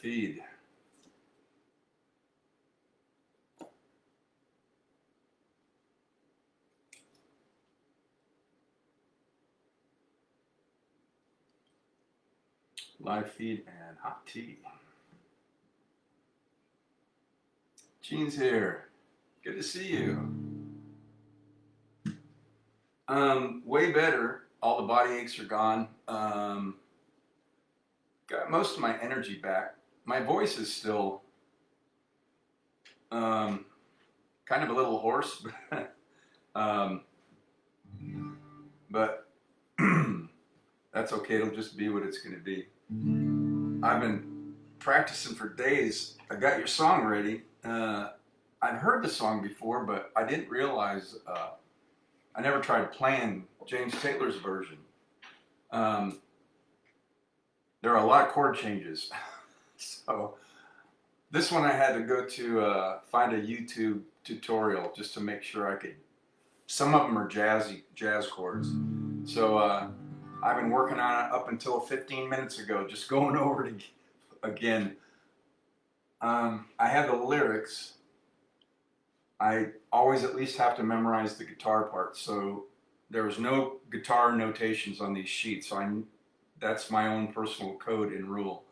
feed. Live feed and hot tea. Gene's here. Good to see you. Way better. All the body aches are gone. Got most of my energy back. My voice is still kind of a little hoarse, but that's okay. It'll just be what it's going to be. I've been practicing for days. I got your song ready. I'd heard the song before, but I didn't realize I never tried playing James Taylor's version. There are a lot of chord changes. So this one I had to go to find a YouTube tutorial just to make sure I could. Some of them are jazz chords. So I've been working on it up until 15 minutes ago, just going over it again. I have the lyrics. I always at least have to memorize the guitar part. So there was no guitar notations on these sheets. So that's my own personal code and rule.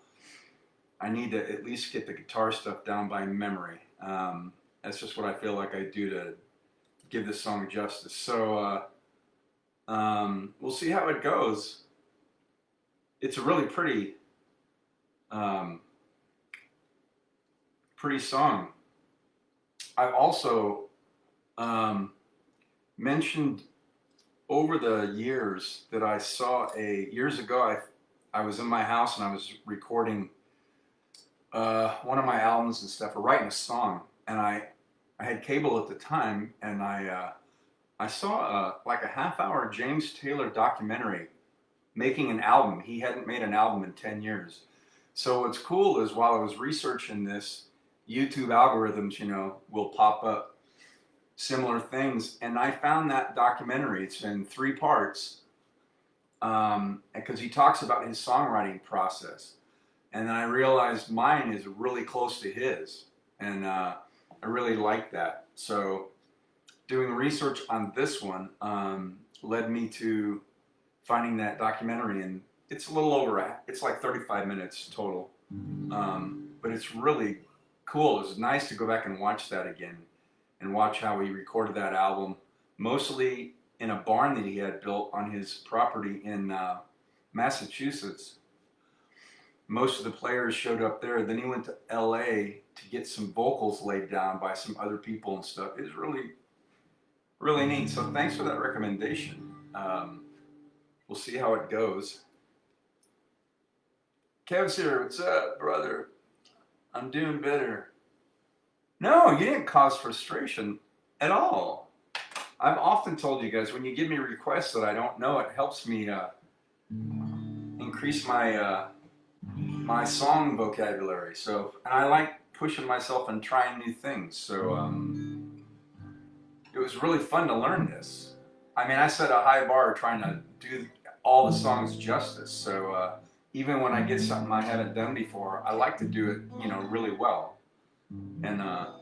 I need to at least get the guitar stuff down by memory. That's just what I feel like I do to give this song justice. So we'll see how it goes. It's a really pretty song. I've also mentioned over the years that I saw years ago I was in my house and I was recording one of my albums and stuff, or writing a song, and I had cable at the time, and I saw like a half-hour James Taylor documentary making an album. He hadn't made an album in 10 years. So what's cool is while I was researching this, YouTube algorithms, will pop up similar things, and I found that documentary. It's in 3 parts, because he talks about his songwriting process, and then I realized mine is really close to his, and I really like that. So doing research on this one led me to finding that documentary, and it's a little over, it's like 35 minutes total, but it's really cool. It's nice to go back and watch that again and watch how he recorded that album, mostly in a barn that he had built on his property in Massachusetts. Most of the players showed up there. Then he went to LA to get some vocals laid down by some other people and stuff. It was really, really neat. So thanks for that recommendation. We'll see how it goes. Kev's here. What's up, brother? I'm doing better. No, you didn't cause frustration at all. I've often told you guys, when you give me requests that I don't know, it helps me increase my my song vocabulary. So, and I like pushing myself and trying new things. So it was really fun to learn this. I mean, I set a high bar trying to do all the songs justice. So even when I get something I haven't done before, I like to do it, really well. And that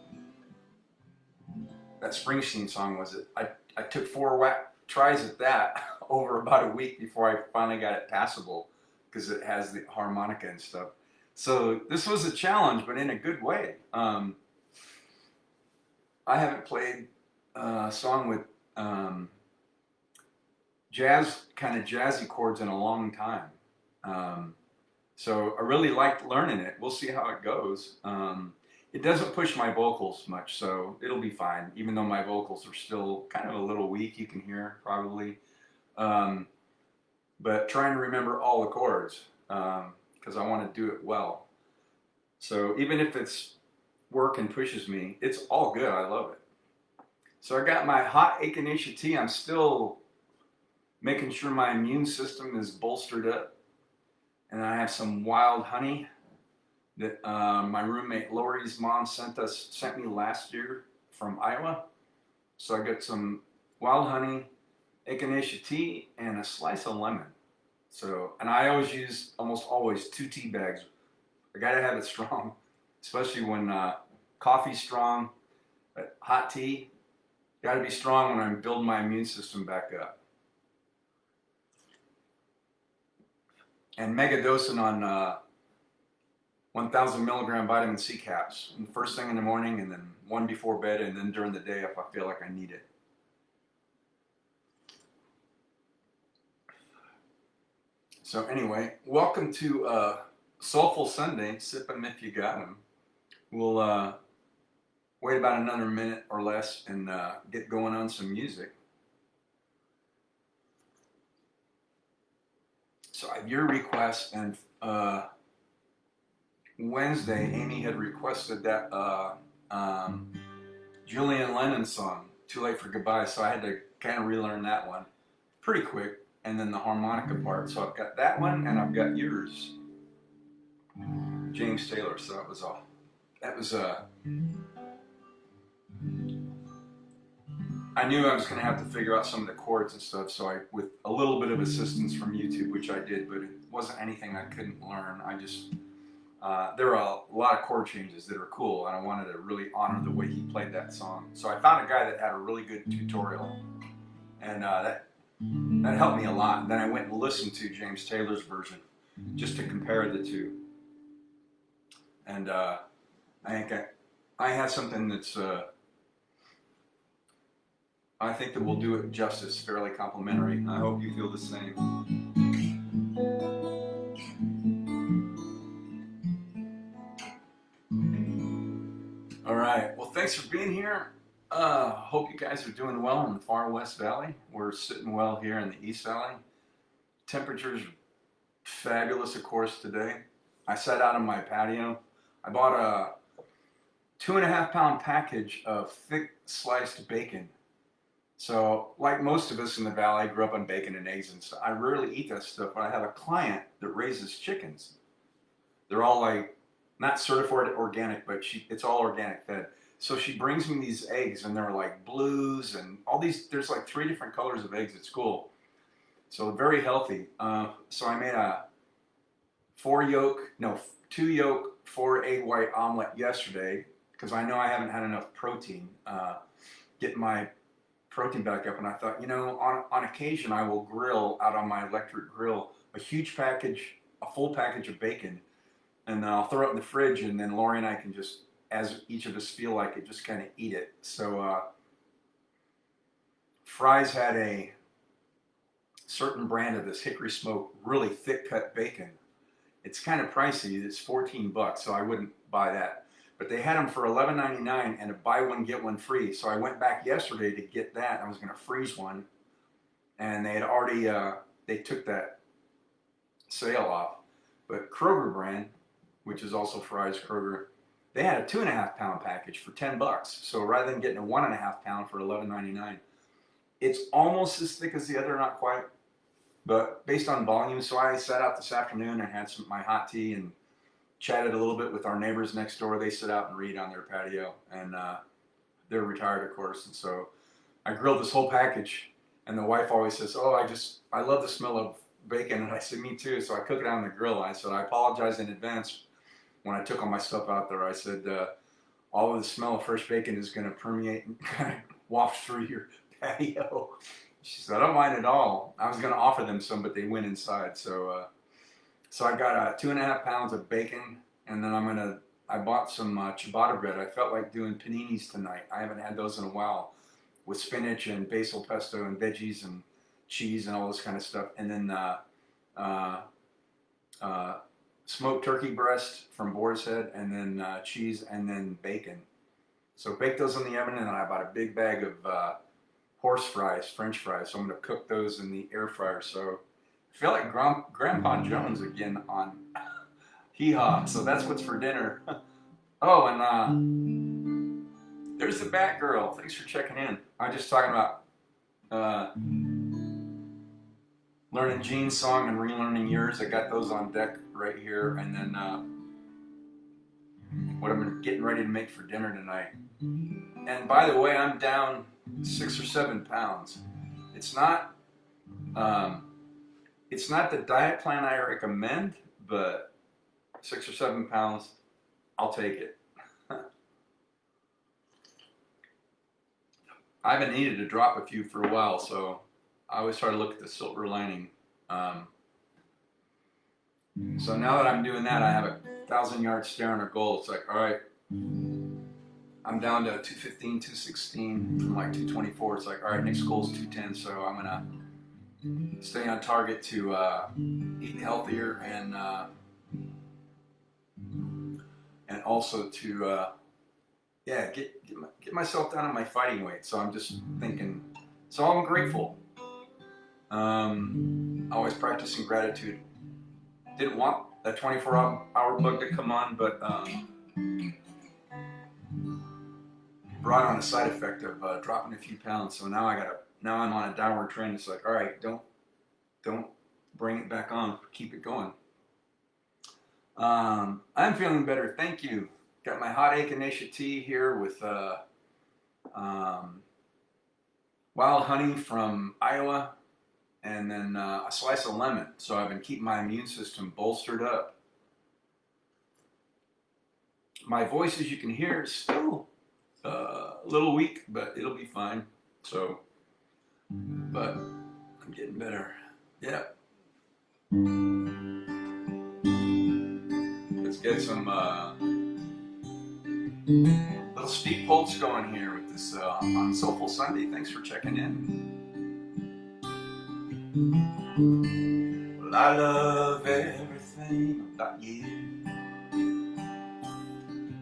Springsteen song was it. I took 4 tries at that over about a week before I finally got it passable, because it has the harmonica and stuff. So this was a challenge, but in a good way. I haven't played a song with kind of jazzy chords in a long time. So I really liked learning it. We'll see how it goes. It doesn't push my vocals much, so it'll be fine, even though my vocals are still kind of a little weak, you can hear probably. But trying to remember all the chords, because I want to do it well. So even if it's work and pushes me, it's all good. I love it. So I got my hot echinacea tea. I'm still making sure my immune system is bolstered up. And I have some wild honey that my roommate Lori's mom sent me last year from Iowa. So I got some wild honey, echinacea tea, and a slice of lemon. So, and I always use, almost always, 2 tea bags I gotta have it strong, especially when coffee's strong, hot tea. Got to be strong when I'm building my immune system back up. And mega dosing on 1,000 milligram vitamin C caps. And first thing in the morning, and then one before bed, and then during the day if I feel like I need it. So anyway, welcome to Soulful Sunday. Sip 'em if you got 'em. We'll wait about another minute or less and get going on some music. So I have your request, and Wednesday, Amy had requested that Julian Lennon song, Too Late for Goodbye, so I had to kind of relearn that one pretty quick, and then the harmonica part. So I've got that one, and I've got yours, James Taylor. So that was all. That was I knew I was going to have to figure out some of the chords and stuff, so I, with a little bit of assistance from YouTube, which I did, but it wasn't anything I couldn't learn. I just, there were a lot of chord changes that are cool, and I wanted to really honor the way he played that song. So I found a guy that had a really good tutorial, and that helped me a lot. And then I went and listened to James Taylor's version, just to compare the two. And I think I have something that's, I think that will do it justice, fairly complimentary. I hope you feel the same. All right, well, thanks for being here. Hope you guys are doing well in the far West Valley. We're sitting well here in the East Valley. Temperatures fabulous, of course, today. I sat out on my patio. I bought a 2.5 pound package of thick sliced bacon. So, like most of us in the valley, I grew up on bacon and eggs and stuff. I rarely eat that stuff, but I have a client that raises chickens. They're all like, not certified organic, but it's all organic fed. So she brings me these eggs, and they're like blues and all these, there's like 3 different colors of eggs. It's cool. So very healthy. So I made a 2 yolk, 4 egg white omelet yesterday, because I know I haven't had enough protein, getting my protein back up, and I thought, you know, on occasion I will grill out on my electric grill a huge package, a full package of bacon, and I'll throw it in the fridge, and then Lori and I can just, as each of us feel like it, just kind of eat it. So Fry's had a certain brand of this hickory smoked, really thick cut bacon. It's kind of pricey. It's $14, so I wouldn't buy that. But they had them for $11.99 and a buy one get one free. So I went back yesterday to get that. I was going to freeze one, and they had already they took that sale off. But Kroger brand, which is also Fry's Kroger, they had a 2.5 pound package for $10. So rather than getting a 1.5 pound for $11.99, it's almost as thick as the other, not quite, but based on volume. So I sat out this afternoon and had my hot tea and chatted a little bit with our neighbors next door. They sit out and read on their patio, and they're retired, of course. And so I grilled this whole package, and the wife always says, "Oh, I love the smell of bacon." And I said, "Me too." So I cook it on the grill. I said, "I apologize in advance when I took all my stuff out there." I said, "All of the smell of fresh bacon is going to permeate and kind of waft through your patio." She said, "I don't mind at all." I was going to offer them some, but they went inside. So I got 2.5 pounds of bacon, and then I bought some ciabatta bread. I felt like doing paninis tonight. I haven't had those in a while, with spinach and basil pesto and veggies and cheese and all this kind of stuff. And then smoked turkey breast from Boar's Head, and then cheese, and then bacon. So bake those in the oven, and then I bought a big bag of horse fries, French fries. So I'm going to cook those in the air fryer. So I feel like Grandpa Jones again on Hee Haw. So that's what's for dinner. Oh, and there's the Batgirl. Thanks for checking in. I was just talking about learning Gene's song and relearning yours. I got those on deck right here. And then what I'm getting ready to make for dinner tonight. And by the way, I'm down 6 or 7 pounds. It's not the diet plan I recommend, but 6 or 7 pounds, I'll take it. I haven't needed to drop a few for a while, so I always try to look at the silver lining. So now that I'm doing that, I have a 1,000-yard stare on a goal. It's like, all right, I'm down to 215, 216 from like 224. It's like, all right, next goal is 210, so I'm gonna stay on target to eat healthier and also to get myself down to my fighting weight. So I'm just thinking. So I'm grateful. Always practicing gratitude. Didn't want that 24-hour bug to come on, but brought on a side effect of dropping a few pounds. So now I'm on a downward trend. It's like, all right, don't bring it back on. Keep it going. I'm feeling better. Thank you. Got my hot echinacea tea here with wild honey from Iowa, and then a slice of lemon. So I've been keeping my immune system bolstered up. My voice, as you can hear, is still a little weak, but it'll be fine. So, but I'm getting better. Yeah. Let's get some little Steve Poltz going here with this on Soulful Sunday. Thanks for checking in. Well, I love everything about you,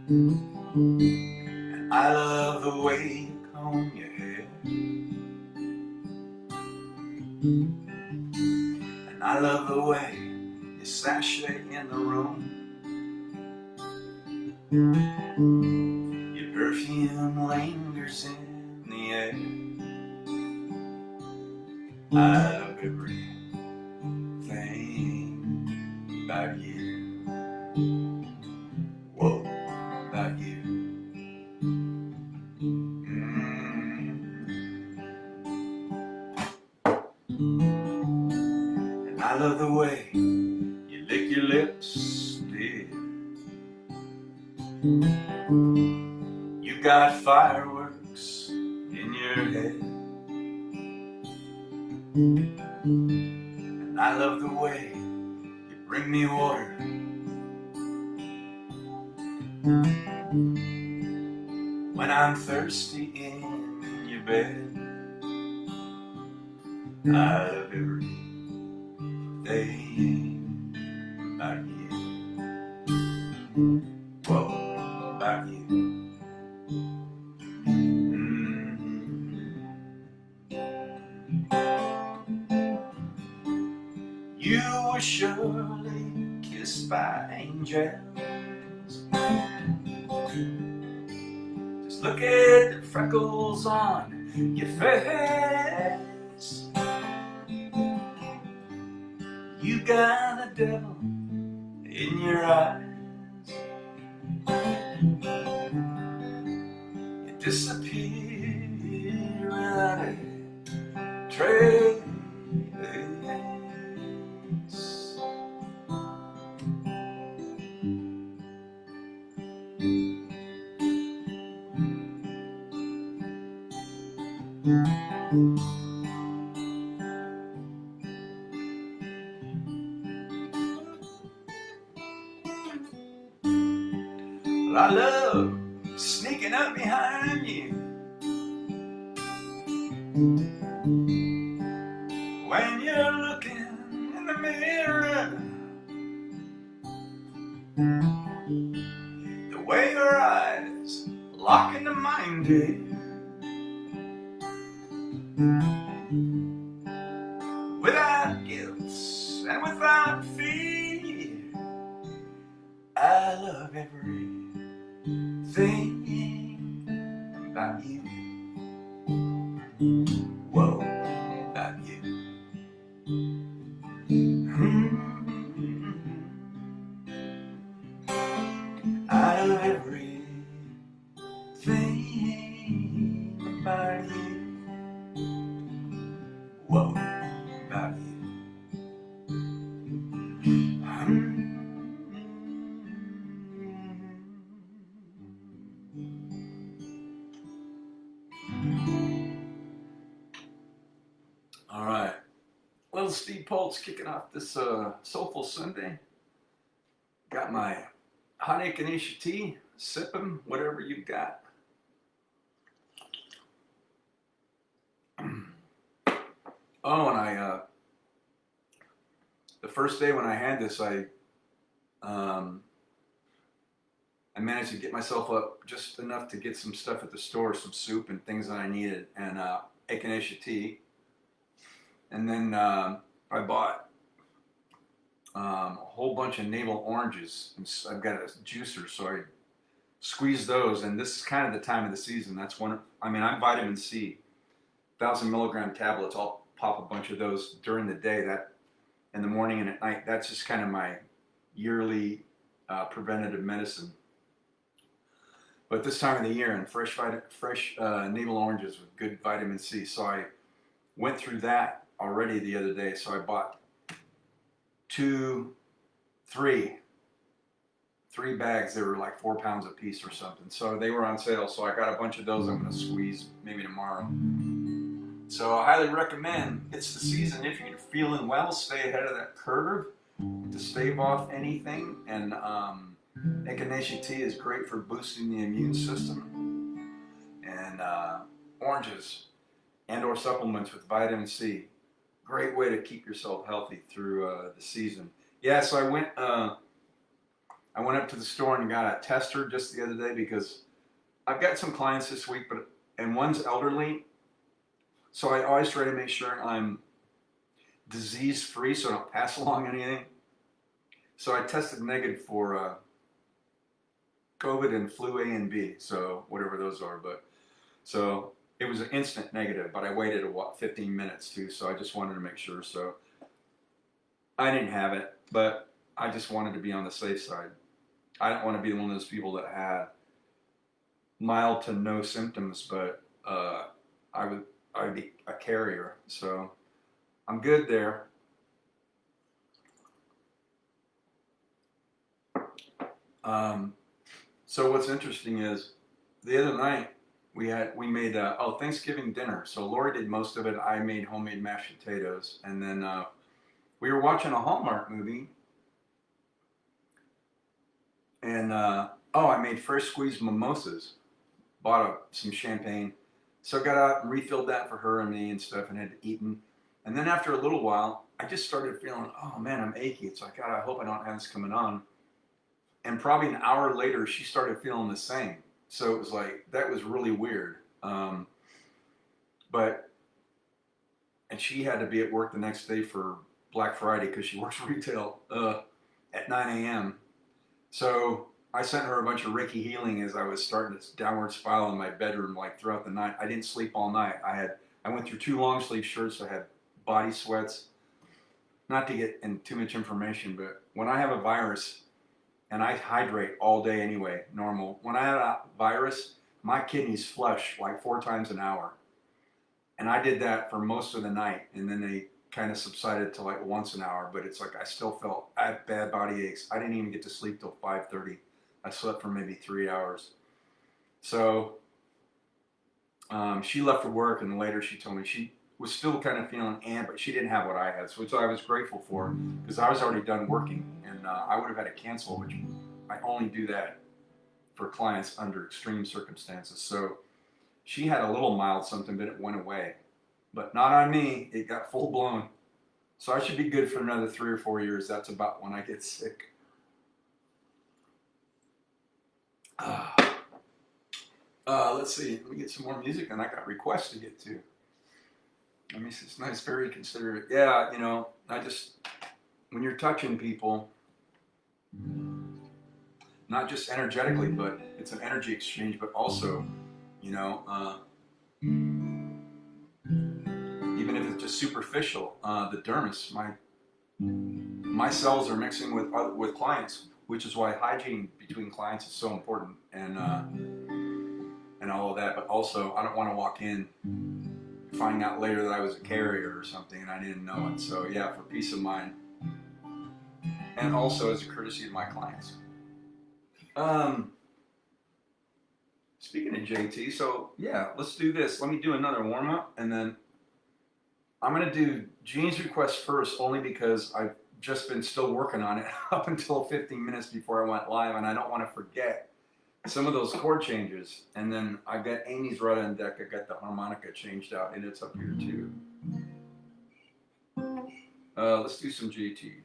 and I love the way you comb your hair, and I love the way you sashay in the room. Your perfume lingers in the air. I love everything about you. Whoa, about you. And I love the way you lick your lips, dear. You got fireworks in your head. And I love the way you bring me water when I'm thirsty in your bed. I love everything about you. Whoa, about you. You were surely kissed by angels. Just look at the freckles on your face. You got the devil in your eyes. You disappear without a trace. Well, I love sneaking up behind you when you're looking in the mirror. The way your eyes lock into mine, dear. Without guilt and without fear, I love everything about you. Whoa, about you. I love everything about you. Whoa, about you. All right. Little Steve Poltz kicking off this Soulful Sunday. Got my hot echinacea tea, sipping whatever you've got. Oh, and the first day when I had this, um, I managed to get myself up just enough to get some stuff at the store, some soup and things that I needed, and echinacea tea. And then I bought a whole bunch of navel oranges. I've got a juicer, so I squeeze those. And this is kind of the time of the season. That's one. I'm vitamin C, 1,000 milligram tablets. I'll pop a bunch of those during the day. That in the morning and at night. That's just kind of my yearly preventative medicine. But this time of the year, and fresh navel oranges with good vitamin C. So I went through that already the other day. So I bought three bags. They were like 4 pounds a piece or something. So they were on sale. So I got a bunch of those. I'm gonna squeeze maybe tomorrow. So I highly recommend. It's the season. If you're feeling well, stay ahead of that curve to stave off anything. And echinacea tea is great for boosting the immune system. And oranges and or supplements with vitamin C. Great way to keep yourself healthy through the season. Yeah, so I went up to the store and got a tester just the other day because I've got some clients this week, and one's elderly, so I always try to make sure I'm disease free so I don't pass along anything. So I tested negative for COVID and flu A and B, so whatever those are. But so it was an instant negative, but I waited 15 minutes too, so I just wanted to make sure. So I didn't have it, but I just wanted to be on the safe side. I don't want to be one of those people that had mild to no symptoms, but I would be a carrier. So I'm good there. So what's interesting is the other night we made Thanksgiving dinner. So Lori did most of it. I made homemade mashed potatoes, and then we were watching a Hallmark movie, and I made fresh squeezed mimosas. Bought some champagne, so I got out and refilled that for her and me and stuff, and had eaten. And then after a little while, I just started feeling, oh man, I'm achy. It's like, God, I hope I don't have this coming on. And probably an hour later, she started feeling the same. So it was like, that was really weird. And she had to be at work the next day for Black Friday because she works retail at 9 a.m. So I sent her a bunch of Reiki healing as I was starting this downward spiral in my bedroom, like throughout the night. I didn't sleep all night. I went through 2 long sleeve shirts. I had body sweats. Not to get in too much information, but when I have a virus, and I hydrate all day anyway, normal. When I had a virus, my kidneys flush like 4 times an hour. And I did that for most of the night, and then they kind of subsided to like once an hour, but it's like I still felt, I had bad body aches. I didn't even get to sleep till 5:30. I slept for maybe 3 hours. So she left for work, and later she told me she was still kind of feeling but she didn't have what I had, so which I was grateful for because I was already done working, and I would have had to cancel, which I only do that for clients under extreme circumstances. So she had a little mild symptom, but it went away, but not on me. It got full blown. So I should be good for another 3 or 4 years. That's about when I get sick. Let's see. Let me get some more music, and I got requests to get to. Let me see. It's nice, very considerate. Yeah, when you're touching people, not just energetically, but it's an energy exchange, but also, even if it's just superficial, the dermis, my cells are mixing with clients, which is why hygiene between clients is so important, and all of that. But also, I don't want to walk in finding out later that I was a carrier or something and I didn't know it. So yeah, for peace of mind, and also as a courtesy to my clients. Speaking of JT, so yeah, let's do this. Let me do another warm up, and then I'm going to do Gene's request first, only because I've just been still working on it up until 15 minutes before I went live, and I don't want to forget some of those chord changes. And then I got Amy's right on deck. I got the harmonica changed out, and it's up here too. Let's do some JT.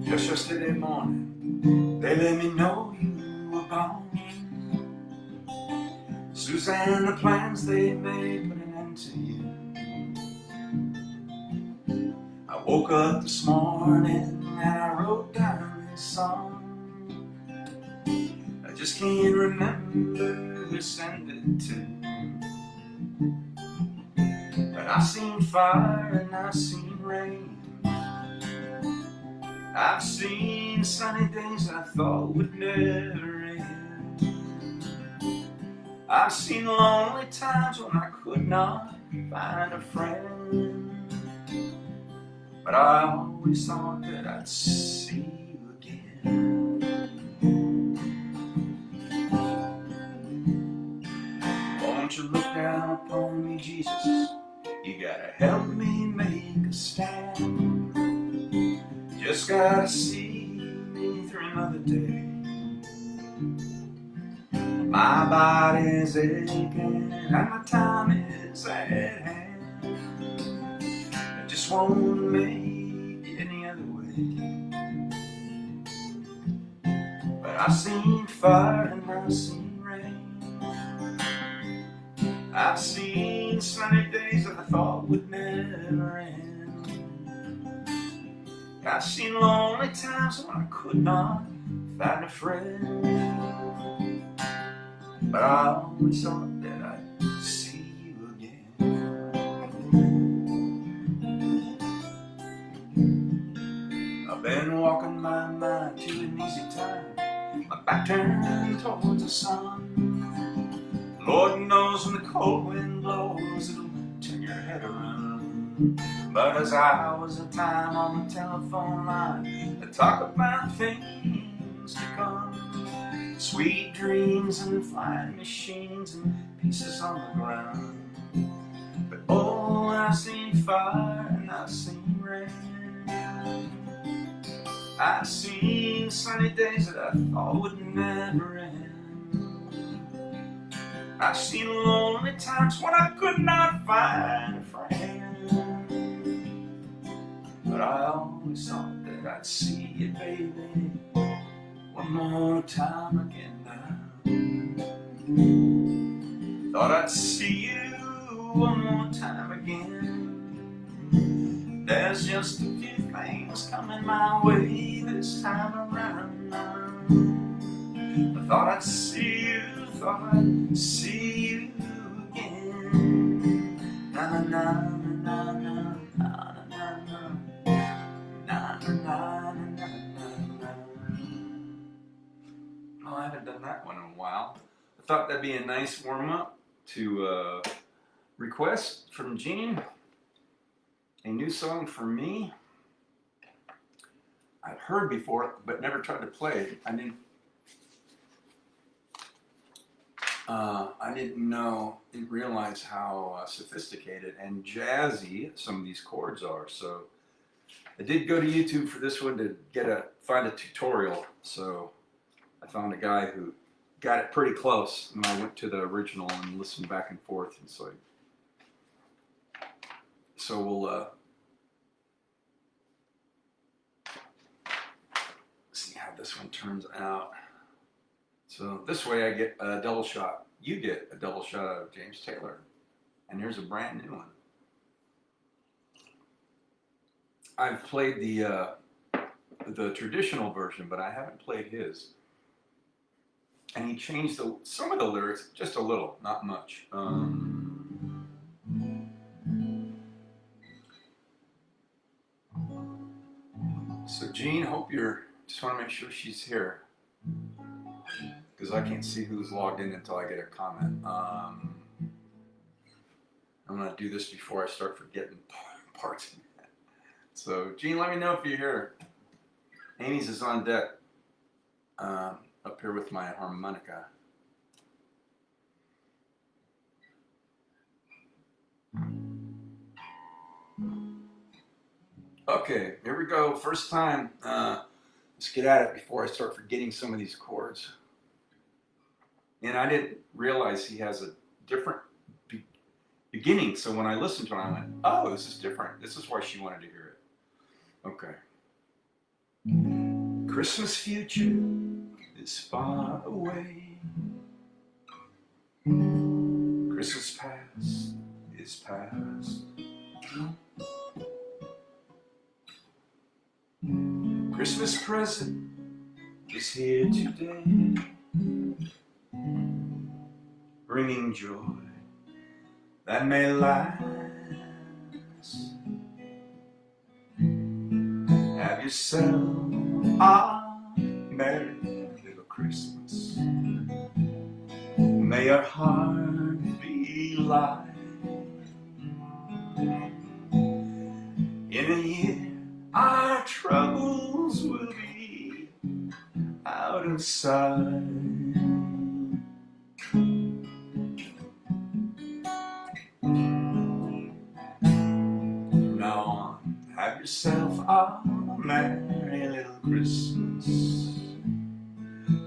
Just yesterday morning, they let me know you were gone. Suzanne, the plans they made put an end to you. I woke up this morning and I wrote down this song. I just can't remember who sent it to. But I seen fire and I seen rain. I've seen sunny days I thought would never end. I've seen lonely times when I could not find a friend. But I always thought that I'd see you again. Won't you look down upon me, Jesus? You gotta help me make a stand. Just gotta see me through another day. My body's aching and my time is at hand. I just won't make it any other way. But I've seen fire and I've seen rain. I've seen sunny days that I thought would never end. I've seen lonely times when I could not find a friend. But I always thought that I'd see you again. I've been walking my mind to an easy time, my back turned towards the sun. Lord knows when the cold wind blows, it'll turn your head around. But as hours of time on the telephone line, I talk about things to come. Sweet dreams and flying machines and pieces on the ground. But oh, I've seen fire and I've seen rain. I've seen sunny days that I thought would never end. I've seen lonely times when I could not find a friend. But I always thought that I'd see you, baby, one more time again now. Thought I'd see you one more time again. There's just a few things coming my way this time around now. I thought I'd see you, thought I'd see you again. Na na na na na na na na na na na na na. Oh, I haven't done that one in a while. I thought that'd be a nice warm-up to request from Gene. A new song for me. I've heard before, but never tried to play. I didn't realize how sophisticated and jazzy some of these chords are. So I did go to YouTube for this one to find a tutorial. So I found a guy who got it pretty close, and I went to the original and listened back and forth. And so we'll see how this one turns out. So this way I get a double shot. You get a double shot of James Taylor. And here's a brand new one. I've played the traditional version, but I haven't played his. And he changed some of the lyrics just a little, not much. So Jean, hope just want to make sure she's here, because I can't see who's logged in until I get a comment. I'm going to do this before I start forgetting parts. So, Gene, let me know if you're here. Amy's is on deck up here with my harmonica. Okay, here we go. First time. Let's get at it before I start forgetting some of these chords. And I didn't realize he has a different beginning. So when I listened to it, I went, oh, this is different. This is why she wanted to hear it. Okay. Christmas future is far away. Christmas past is past. Christmas present is here today, bringing joy that may last. Have yourself a merry little Christmas. May your heart be light. In a year our troubles will be out of sight. Now on, have yourself a merry little Christmas.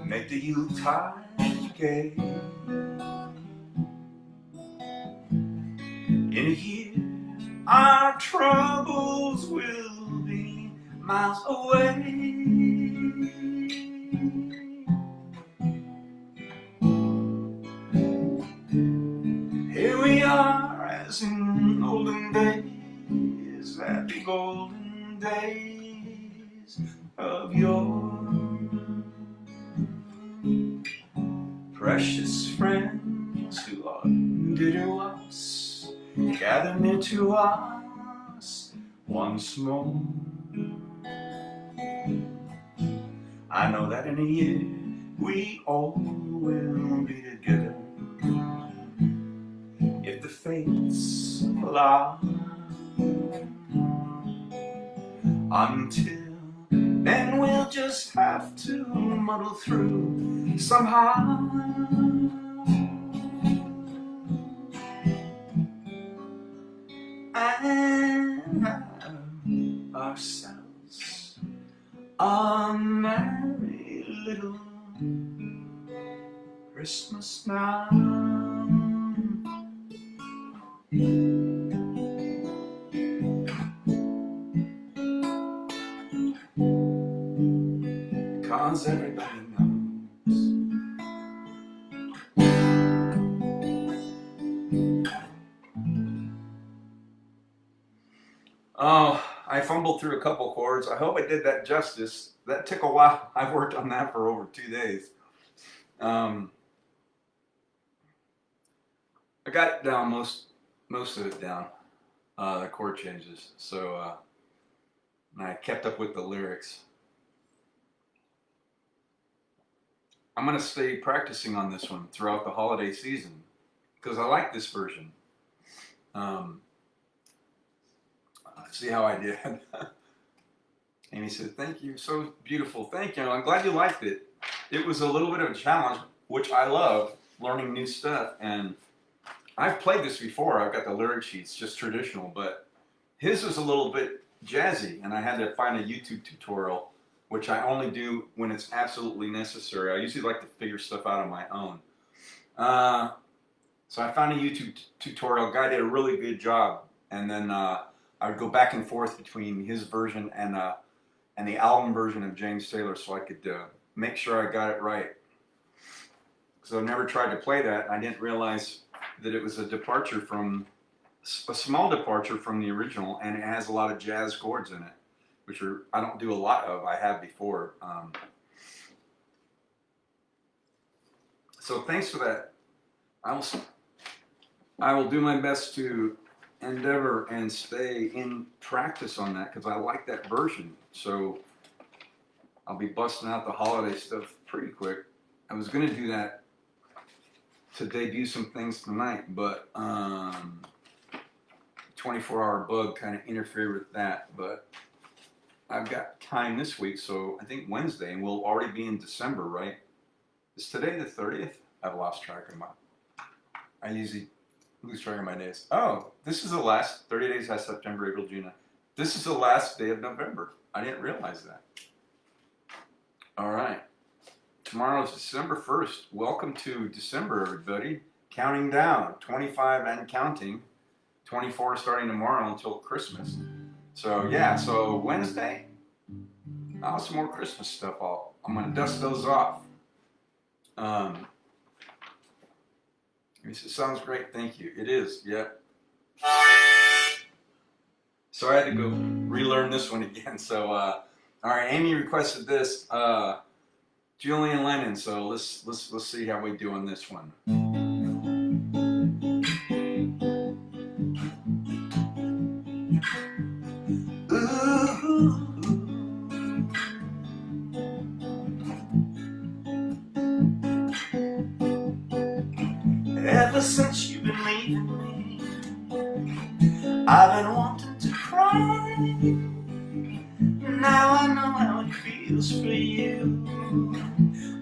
Make the Yuletide gay. In a year our troubles will be miles away. Here we are as in olden days, happy golden days of yore. Precious friends who are dear to us, gather near to us once more. I know that in a year we all will be together, if the fates allow. Until then we'll just have to muddle through somehow. And have ourselves a merry little Christmas now. Cause everybody knows oh, I fumbled through a couple chords. I hope I did that justice. That took a while. I've worked on that for over 2 days. I got it down, most of it down, the chord changes. So and I kept up with the lyrics. I'm going to stay practicing on this one throughout the holiday season because I like this version. See how I did. Amy said, thank you, so beautiful, thank you. I'm glad you liked it. It was a little bit of a challenge, which I love, learning new stuff. And I've played this before. I've got the lyric sheets, just traditional, but his was a little bit jazzy, and I had to find a YouTube tutorial, which I only do when it's absolutely necessary. I usually like to figure stuff out on my own. So I found a YouTube tutorial. Guy did a really good job, and then I would go back and forth between his version and the album version of James Taylor, so I could make sure I got it right. So I never tried to play that. I didn't realize that it was a small departure from the original, and it has a lot of jazz chords in it, which I don't do a lot of. I have before. So thanks for that. I will do my best to endeavor and stay in practice on that because I like that version. So I'll be busting out the holiday stuff pretty quick. I was going to do that to debut some things tonight, but 24-hour bug kind of interfered with that, but I've got time this week, so I think Wednesday, and we'll already be in December, right? Is today the 30th? I've lost track of I usually lose track of my days. Oh, this is the last 30 days has September, April, June. This is the last day of November. I didn't realize that. All right. Tomorrow is December 1st. Welcome to December, everybody. Counting down, 25 and counting. 24 starting tomorrow until Christmas. So yeah, so Wednesday, I'll have some more Christmas stuff. I'm gonna dust those off. He says, sounds great, thank you. It is, yeah. So I had to go relearn this one again. So all right, Amy requested this, Julian Lennon. So let's see how we do on this one. Ever since you've been leaving me, I've been wanting to cry. Now I know how it feels for you.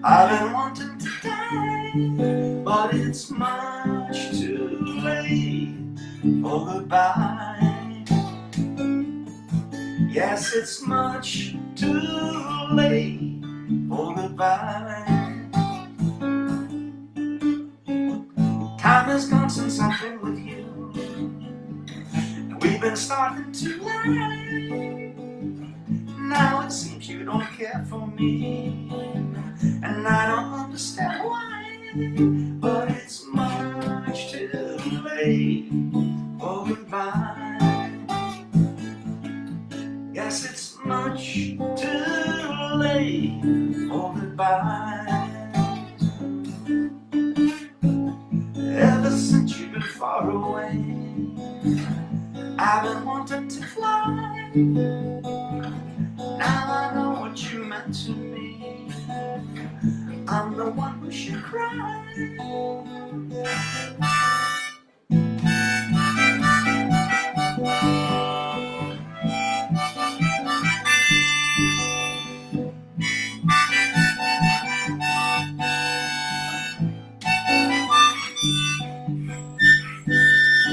I've been wanting to die, but it's much too late for goodbye. Yes, it's much too late for goodbye. Time has gone since I've been with you, and we've been starting to lie. Now it seems you don't care for me, and I don't understand why. But it's much too late for goodbye. Yes, it's much too late for goodbye. Ever since you've been far away, I've been wanting to fly. Now I know what you meant to me. I'm the one who should cry.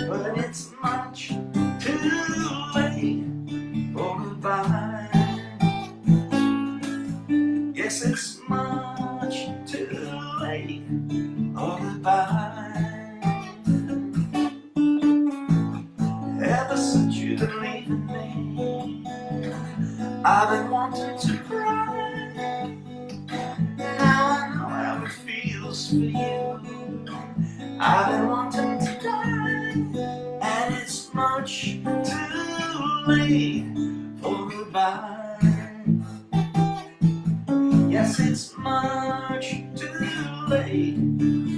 But it's much too late for goodbye. Yes, it's much too late for goodbye. Ever since you've been leaving me, I've been wanting to cry. Now I know how it feels for you. I've been wanting to die, and it's much too late for goodbye. Yes, it's much too late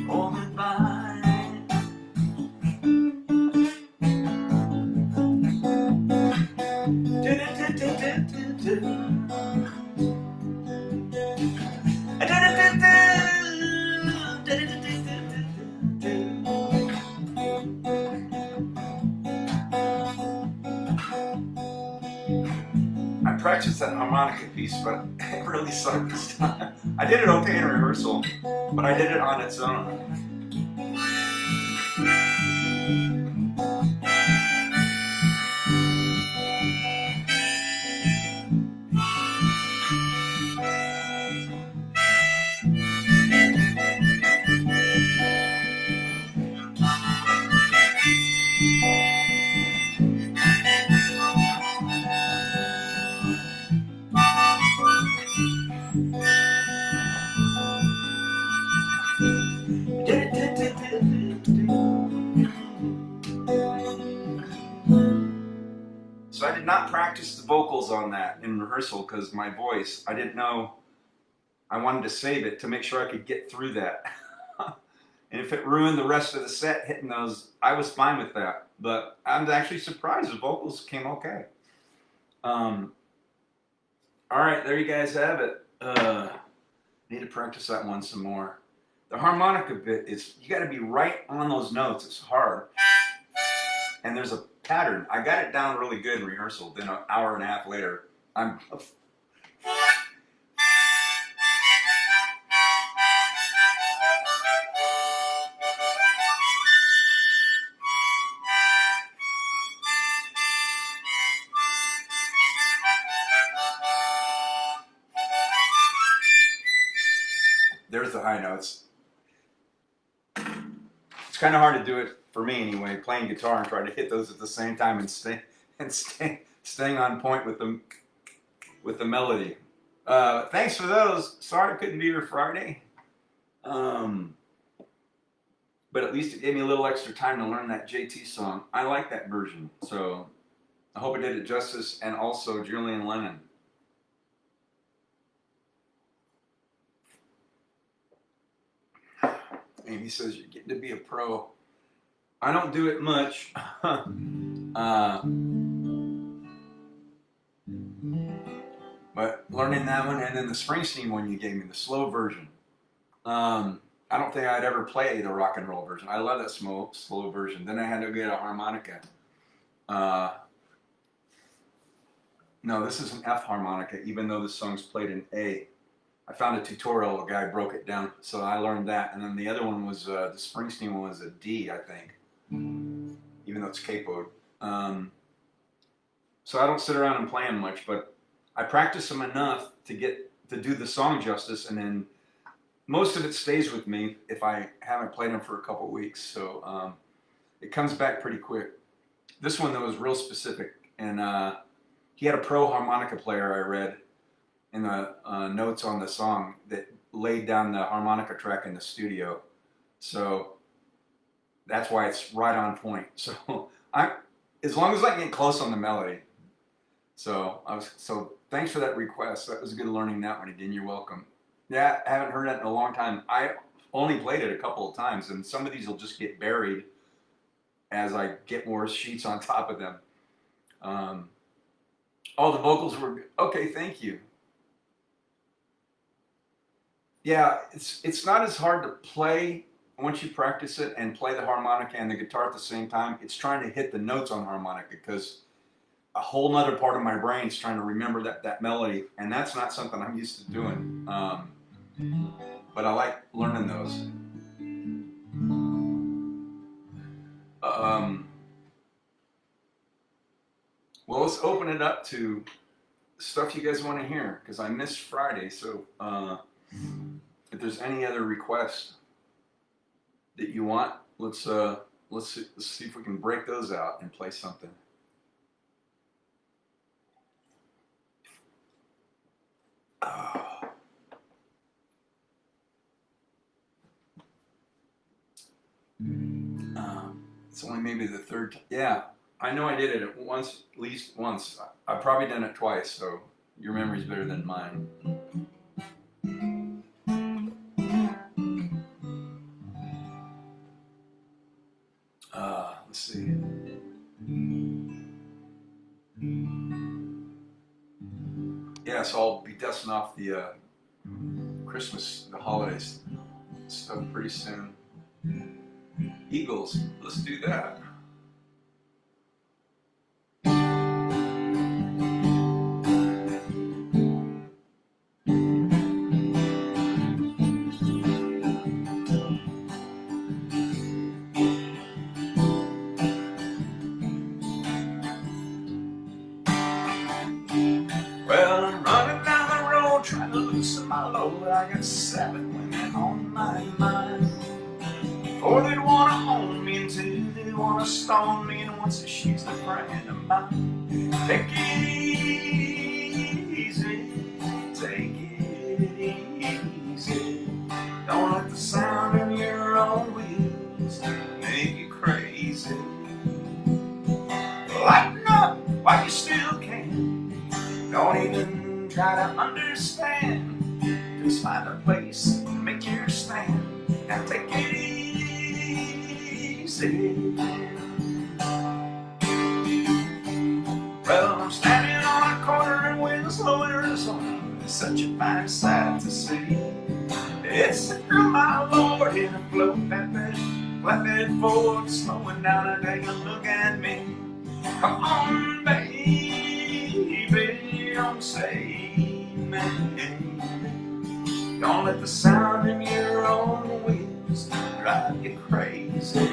for goodbye. I practiced that harmonica piece, but it really sucked this time. I did it okay in rehearsal, but I did it on its own. So I did not practice the vocals on that in rehearsal because my voice, I didn't know, I wanted to save it to make sure I could get through that. And if it ruined the rest of the set hitting those, I was fine with that. But I'm actually surprised the vocals came okay. All right, there you guys have it. Need to practice that one some more. The harmonica bit is, you got to be right on those notes. It's hard. And there's a pattern. I got it down really good in rehearsal. Then an hour and a half later, I'm there's the high notes. It's kind of hard to do it for me anyway, playing guitar and trying to hit those at the same time and staying on point with the melody. Thanks for those. Sorry I couldn't be here Friday. But at least it gave me a little extra time to learn that JT song. I like that version, so I hope I did it justice. And also Julian Lennon. Amy says you're getting to be a pro. I don't do it much. But learning that one, and then the Springsteen one you gave me, the slow version. I don't think I'd ever play the rock and roll version. I love that slow version. Then I had to get a harmonica. No, this is an F harmonica, even though the song's played in A. I found a tutorial, a guy broke it down, so I learned that. And then the other one was, the Springsteen one was a D, I think, even though it's capoed. So I don't sit around and play them much, but I practice them enough to do the song justice, and then most of it stays with me if I haven't played them for a couple weeks. So it comes back pretty quick. This one, though, was real specific, and he had a pro harmonica player I read in the notes on the song that laid down the harmonica track in the studio. So that's why it's right on point. So as long as I can get close on the melody. So thanks for that request. That was good learning that one again. You're welcome. Yeah, I haven't heard that in a long time. I only played it a couple of times, and some of these will just get buried as I get more sheets on top of them. All the vocals were good. Okay, thank you. Yeah, it's not as hard to play once you practice it and play the harmonica and the guitar at the same time. It's trying to hit the notes on harmonica, because a whole nother part of my brain is trying to remember that melody, and that's not something I'm used to doing. But I like learning those. Well, let's open it up to stuff you guys want to hear, because I missed Friday. So if there's any other requests that you want, let's see if we can break those out and play something. It's only maybe the third time. Yeah, I know I did it at least once. I've probably done it twice, so your memory's better than mine. Let's see. Yeah, so I'll be dusting off the Christmas, the holidays stuff pretty soon. Eagles, let's do that. Well, I'm running down the road trying to loosen my load. I got 7 women on my mind. 4 that wanna own me, and 2 that wanna stone me, and 1 says she's a friend of mine. Take it easy, take it easy. Don't let the sound of your own wheels make you crazy. Lighten up while you still can. Don't even try to understand. Just find a place and make your stand. Now take it easy. Well, I'm standing on a corner in Winslow, Arizona. It's such a fine sight to see. It's a girl, my Lord, in a float flatbed Ford, slowing down a day and look at me. Come on, baby, don't say me. Don't let the sound in your own wheels drive you crazy.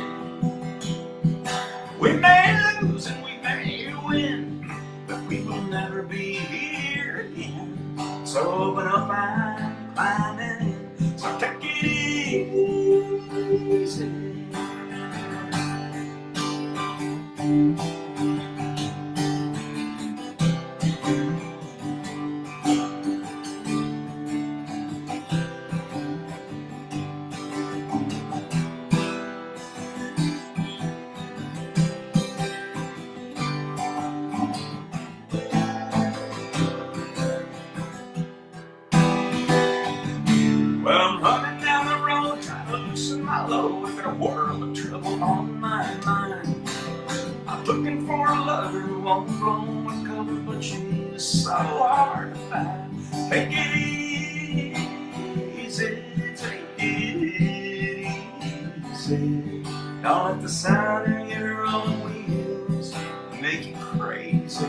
We may lose and we may win, but we will never be here again. So open up and climb in. So take it easy. Well, I'm running down the road trying to loosen my load. I've got a world of trouble on my mind. I'm looking for a lover who won't blow my cover, but she's so hard to find. Take it easy, take it easy. Don't let the sound of your own wheels make you crazy.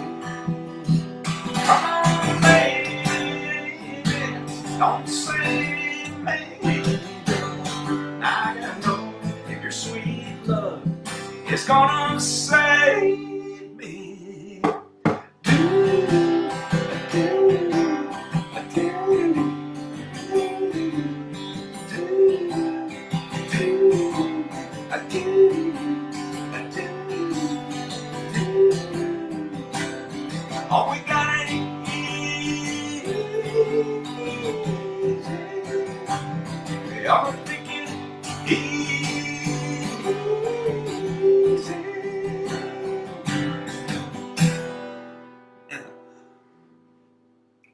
Come on, baby, don't say maybe. I gotta know if your sweet love is gonna save me. All we gotta easy. Y'all take it easy.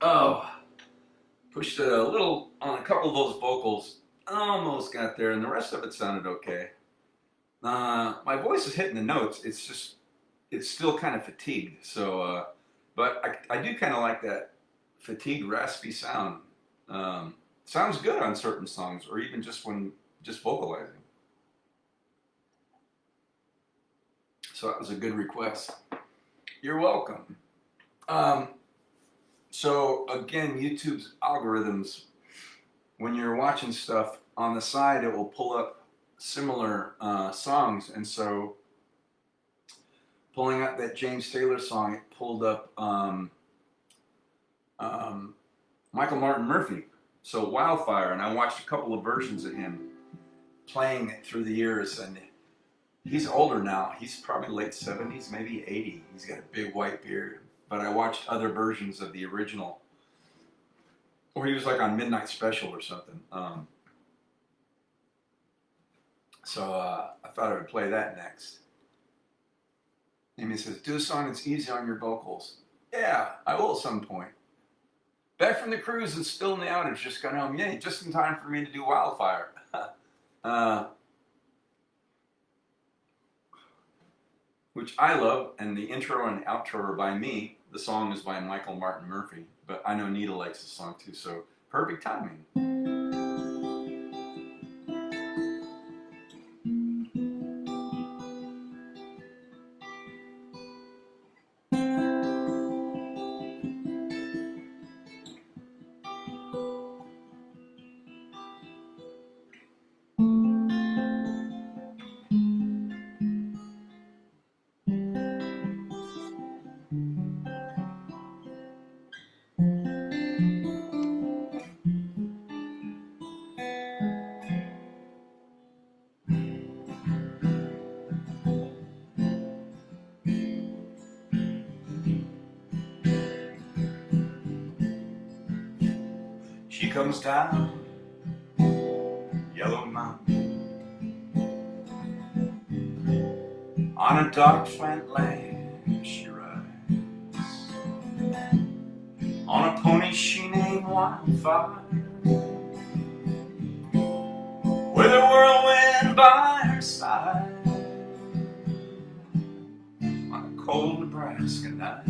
Oh, pushed it a little on a couple of those vocals. Almost got there, and the rest of it sounded okay. My voice is hitting the notes. It's still kind of fatigued. So, but I do kind of like that fatigued, raspy sound. Sounds good on certain songs, or even just when vocalizing. So that was a good request. You're welcome. So again, YouTube's algorithms, when you're watching stuff on the side, it will pull up similar songs, and so pulling up that James Taylor song, it pulled up Michael Martin Murphey, so Wildfire, and I watched a couple of versions of him playing it through the years, and he's older now. He's probably late 70s, maybe 80. He's got a big white beard, but I watched other versions of the original, or he was like on Midnight Special or something. So I thought I would play that next. Amy says, do a song that's easy on your vocals. Yeah, I will at some point. Back from the cruise and still in the outage, just got home. Yay, just in time for me to do Wildfire. Which I love, and the intro and outro are by me. The song is by Michael Martin Murphey, but I know Nita likes the song too, so perfect timing. She comes down Yellow Mountain on a dark flat land. She rides on a pony she named Wildfire, with a whirlwind by her side on a cold Nebraska night.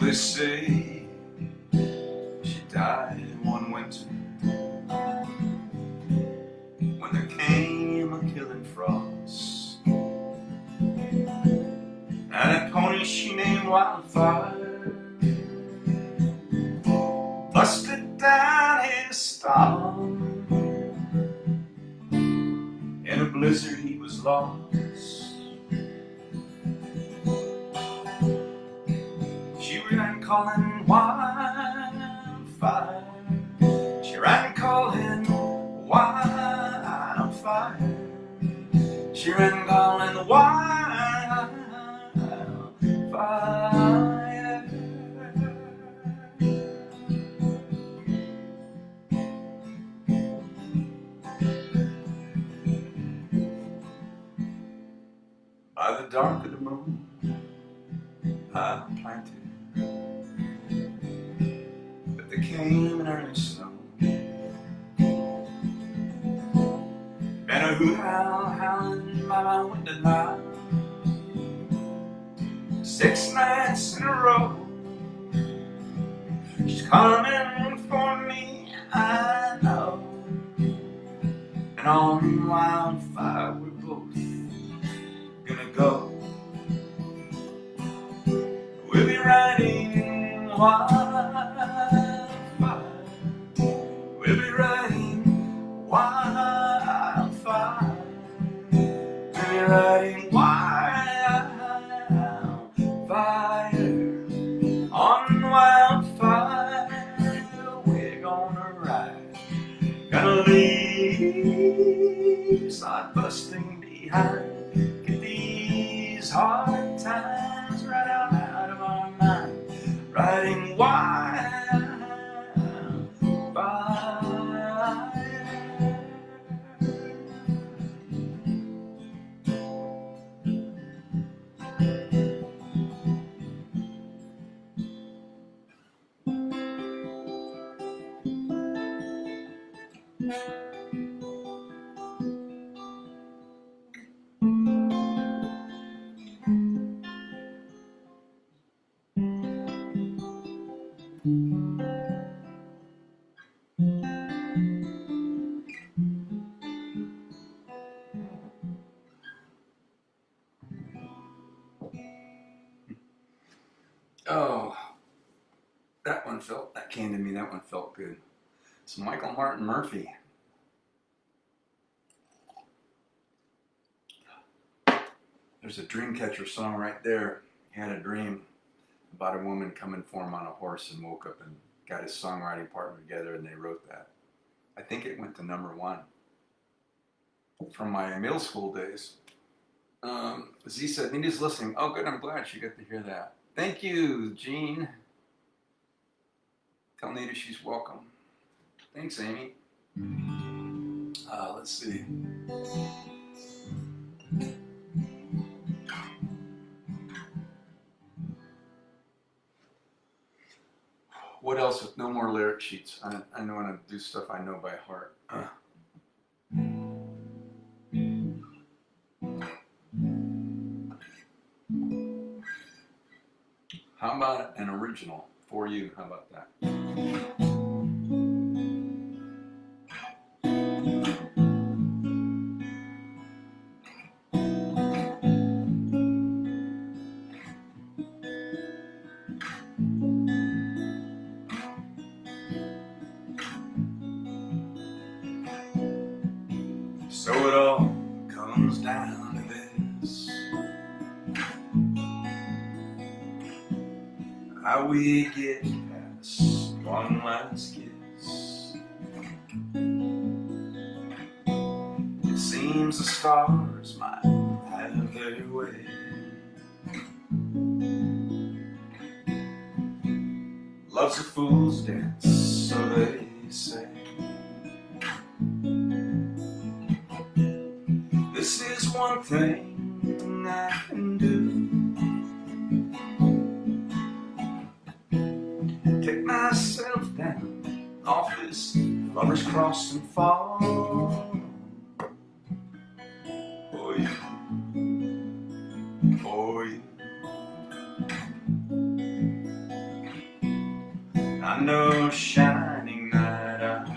they say she died one winter when there came a killing frost, and a pony she named Wildfire busted down his stall. In a blizzard he was lost. She ran calling wildfire. She ran calling wildfire. She ran calling wildfire. By the dark of the moon, I planted, but there came an early snow, and a hoot owl howling by my window now, 6 nights in a row. She's coming for me, I know, and on Wildfire we're both gonna go. We'll be riding wildfire. We'll be riding wildfire. We'll be riding wildfire. On wildfire we're gonna ride. Gonna leave side busting behind. Get these hard times right out of our mind. Riding wildfire. Oh, that came to me, that one felt good. It's Michael Martin Murphey. There's a Dreamcatcher song right there. He had a dream about a woman coming for him on a horse and woke up and got his songwriting partner together and they wrote that. I think it went to #1 from my middle school days. Z said, Nita's listening. Oh, good, I'm glad she got to hear that. Thank you, Jean. Tell Nita she's welcome. Thanks, Amy. Let's see. What else with no more lyric sheets? I don't want to do stuff I know by heart. How about an original for you? How about that? So it all comes down to this: how we get past one last kiss. It seems the stars might have their way. Love's a fool's dance, so they say. This is one thing I can do: take myself down off this lover's cross and fall for you, for you. no shining night, I know.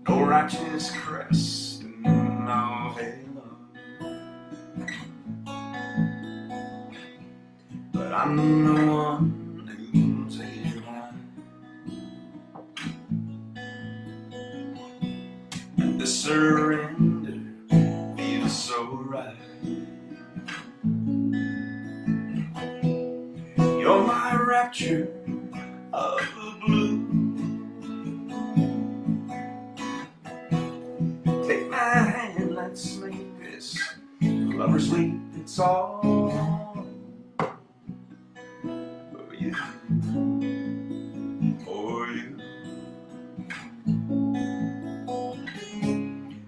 No righteous crest and no halo, but I'm the one who's alive. And the surrender feels so right. You're my rapture of the blue. Take my hand, let's make this lover's leap. It's all for you, for you.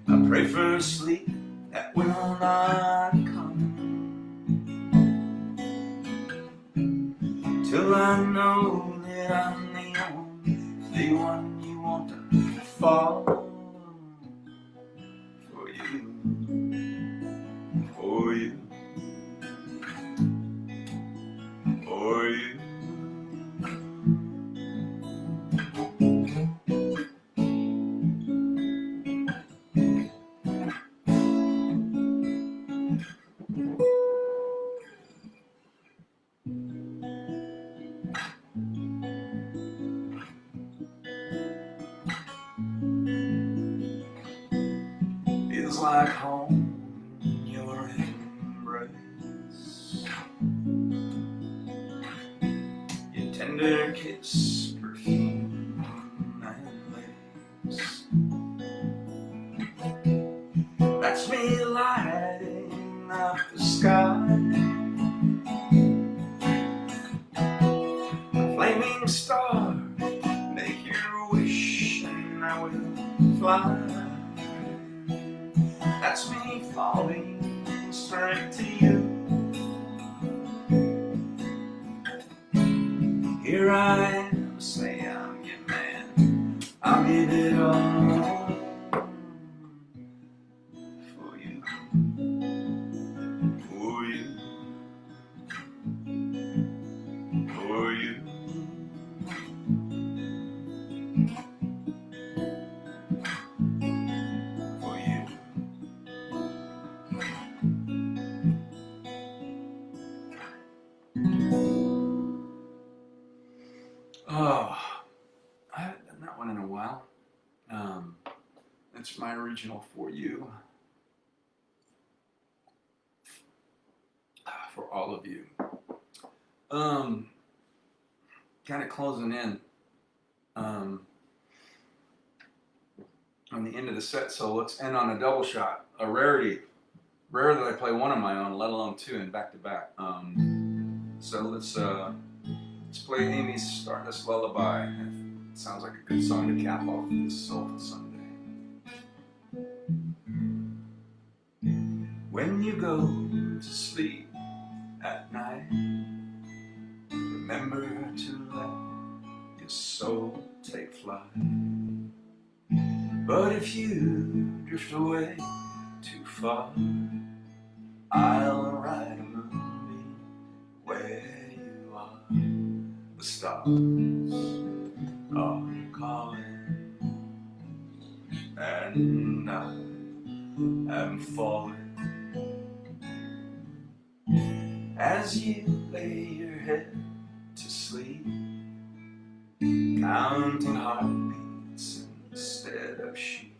I pray for sleep that will not come till I know that I'm the one you want to fall for you, for you, for you. Feels like home in your embrace. Your tender kiss, perfume and lace. That's me lighting up the sky. A flaming star, make your wish and I will fly. That's me falling straight to you. Here I am, say I'm your man. I'll give it all for you, for you, for you. For you. Oh, I haven't done that one in a while. That's my original For You. For all of you. Kind of closing in on the end of the set, so let's end on a double shot. A rarity. Rare that I play one of my own, let alone two in back to back. So let's play Amy's Stardust Lullaby. It sounds like a good song to cap off this Soulful Sunday. When you go to sleep at night, remember to let your soul take flight. But if you drift away too far, I'll write a movie where you are. The stars are calling, and I am falling. As you lay your head to sleep, counting heartbeats instead of sheep,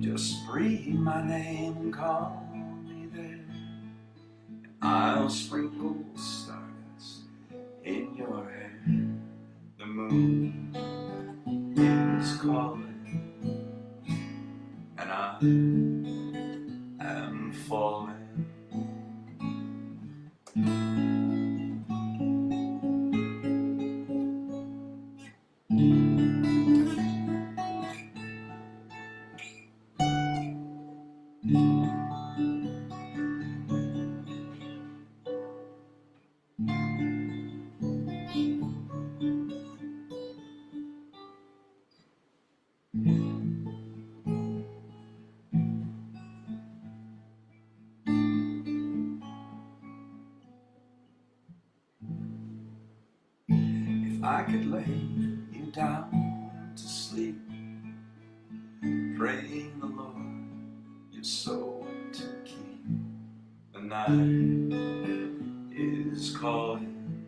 just breathe my name and call me there, and I'll sprinkle stardust in your hair. The moon is calling, and I am falling. I could lay you down to sleep, praying the Lord your soul to keep. The night is calling,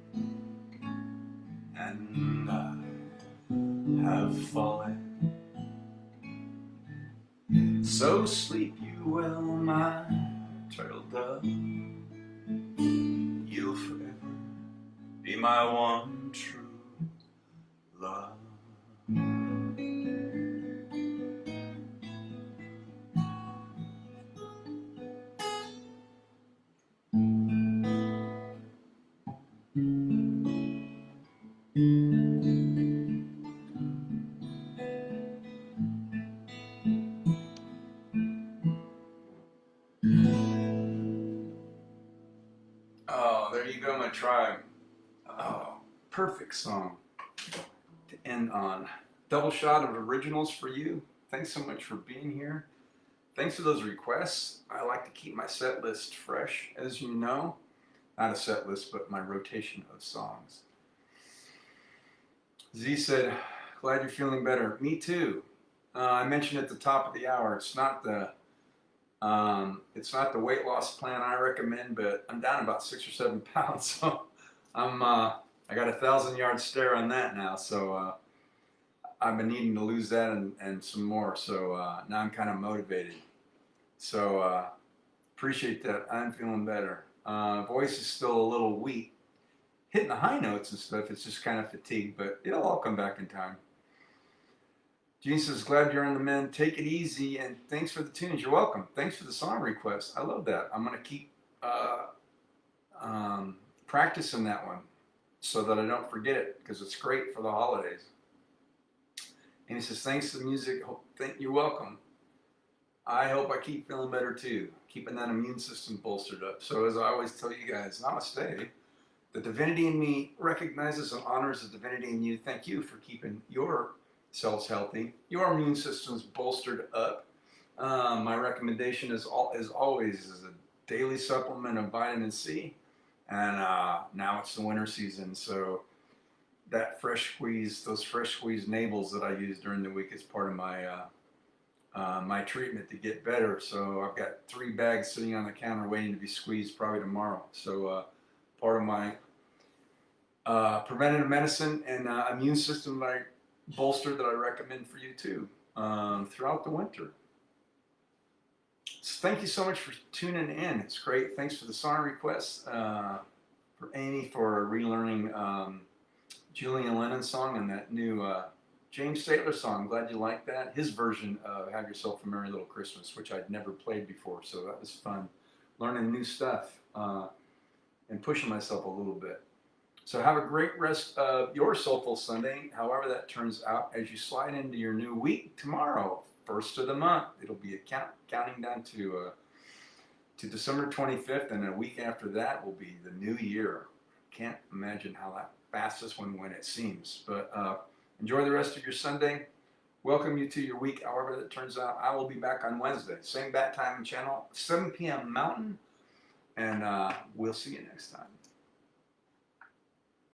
and I have fallen. So sleep you well, my turtle dove. You'll forever be my one true love. Oh, there you go, my tribe. Oh, perfect song to end on. Double shot of originals for you. Thanks so much for being here. Thanks for those requests. I like to keep my set list fresh, as you know. Not a set list, but my rotation of songs. Z said, glad you're feeling better. Me too. I mentioned at the top of the hour, it's not the weight loss plan I recommend, but I'm down about 6 or 7 pounds, so I got a 1,000-yard stare on that now. So I've been needing to lose that and some more. So now I'm kind of motivated. So appreciate that. I'm feeling better. Voice is still a little weak, hitting the high notes and stuff. It's just kind of fatigued, but it'll all come back in time. Gene says, glad you're on the mend. Take it easy, and thanks for the tunes. You're welcome. Thanks for the song request. I love that. I'm going to keep practicing that one so that I don't forget it, because it's great for the holidays. And he says, thanks to the music. You're welcome. I hope I keep feeling better too, keeping that immune system bolstered up. So as I always tell you guys, namaste. The divinity in me recognizes and honors the divinity in you. Thank you for keeping your cells healthy, your immune system's bolstered up. My recommendation is always is a daily supplement of vitamin C, and now it's the winter season, so that those fresh squeezed navels that I use during the week is part of my my treatment to get better. So I've got 3 bags sitting on the counter waiting to be squeezed probably tomorrow. So part of my preventative medicine and immune system bolster that I recommend for you too throughout the winter. So thank you so much for tuning in. It's great. Thanks for the song requests. For Amy for relearning Julian Lennon's song and that new James Taylor song. Glad you liked that. His version of Have Yourself a Merry Little Christmas, which I'd never played before. So that was fun. Learning new stuff and pushing myself a little bit. So have a great rest of your Soulful Sunday, however that turns out, as you slide into your new week tomorrow, 1st of the month. It'll be a counting down to December 25th, and a week after that will be the new year. Can't imagine how that fast this one went, it seems. But enjoy the rest of your Sunday. Welcome you to your week, however that turns out. I will be back on Wednesday, same bat time and channel, 7 p.m. Mountain, and we'll see you next time.